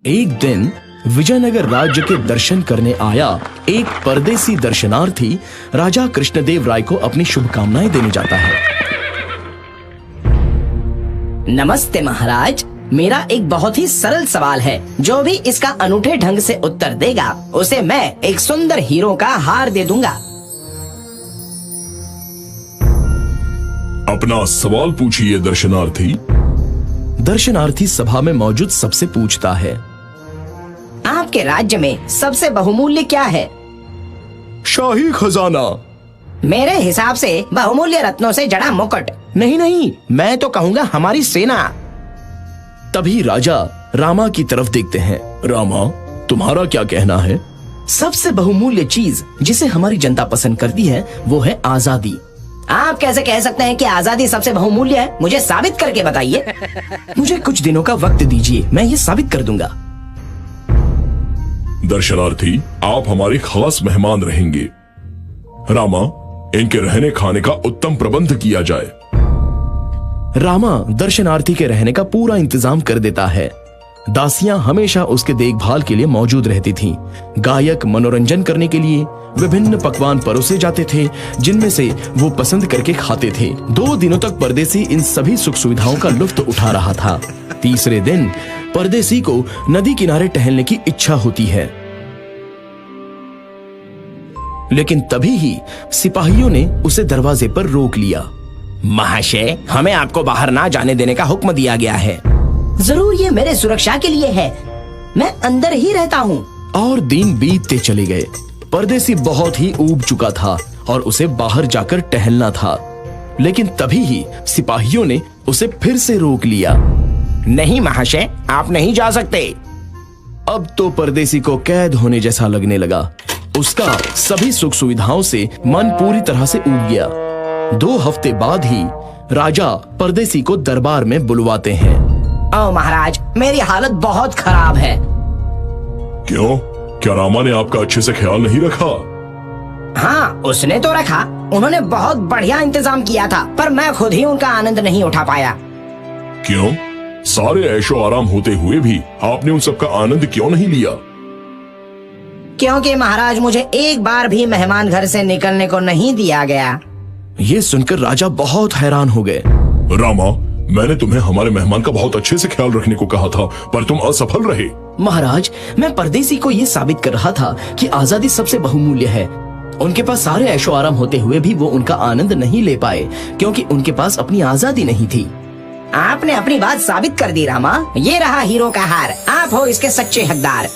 एक दिन विजयनगर राज्य के दर्शन करने आया एक परदेसी दर्शनार्थी राजा कृष्णदेव राय को अपनी शुभकामनाएं देने जाता है। नमस्ते महाराज, मेरा एक बहुत ही सरल सवाल है। जो भी इसका अनूठे ढंग से उत्तर देगा उसे मैं एक सुंदर हीरो का हार दे दूंगा। अपना सवाल पूछिए दर्शनार्थी। दर्शनार्थी सभा में मौजूद सबसे पूछता है, आपके राज्य में सबसे बहुमूल्य क्या है? शाही खजाना। मेरे हिसाब से बहुमूल्य रत्नों से जड़ा मुकुट। नहीं, मैं तो कहूँगा हमारी सेना। तभी राजा रामा की तरफ देखते हैं। रामा, तुम्हारा क्या कहना है? सबसे बहुमूल्य चीज जिसे हमारी जनता पसंद करती है वो है आजादी। आप कैसे कह सकते हैं कि आजादी सबसे बहुमूल्य है? मुझे साबित करके बताइए। मुझे कुछ दिनों का वक्त दीजिए, मैं ये साबित कर दूंगा। दर्शनार्थी, आप हमारे खास मेहमान रहेंगे। रामा, इनके रहने खाने का उत्तम प्रबंध किया जाए। रामा दर्शनार्थी के रहने का पूरा इंतजाम कर देता है। दासियां हमेशा उसके देखभाल के लिए मौजूद रहती थीं। गायक मनोरंजन करने के लिए विभिन्न पकवान परोसे जाते थे जिनमें से वो पसंद करके खाते थे। 2 दिनों तक परदेसी इन सभी सुख सुविधाओं का लुत्फ उठा रहा था। तीसरे दिन परदेसी को नदी किनारे टहलने की इच्छा होती है, लेकिन तभी ही सिपाहियों ने उसे दरवाजे पर रोक लिया। महाशय, हमें आपको बाहर ना जाने देने का हुक्म दिया गया है। जरूर ये मेरे सुरक्षा के लिए है, मैं अंदर ही रहता हूँ। और दिन बीतते चले गए। परदेसी बहुत ही ऊब चुका था और उसे बाहर जाकर टहलना था, लेकिन तभी ही सिपाहियों ने उसे फिर से रोक लिया। नहीं महाशय, आप नहीं जा सकते। अब तो परदेसी को कैद होने जैसा लगने लगा। उसका सभी सुख सुविधाओं से मन पूरी तरह से ऊब गया। 2 हफ्ते बाद ही राजा परदेसी को दरबार में बुलवाते हैं। ओ महाराज, मेरी हालत बहुत खराब है। क्यों? क्या रामा ने आपका अच्छे से ख्याल नहीं रखा? हाँ, उसने तो रखा। उन्होंने बहुत बढ़िया इंतजाम किया था, पर मैं खुद ही उनका आनंद नहीं उठा पाया। क्यों? सारे ऐशो आराम होते हुए भी आपने उन सबका आनंद क्यों नहीं लिया? क्योंकि महाराज, मुझे एक बार भी मेहमान घर से निकलने को नहीं दिया गया। ये सुनकर राजा बहुत हैरान हो गए। रामा, मैंने तुम्हें हमारे मेहमान का बहुत अच्छे से ख्याल रखने को कहा था, पर तुम असफल रहे। महाराज, मैं परदेसी को ये साबित कर रहा था कि आजादी सबसे बहुमूल्य है। उनके पास सारे ऐशो आराम होते हुए भी वो उनका आनंद नहीं ले पाए क्योंकि उनके पास अपनी आजादी नहीं थी। आपने अपनी बात साबित कर दी रामा। ये रहा हीरो का हार, आप हो इसके सच्चे हकदार।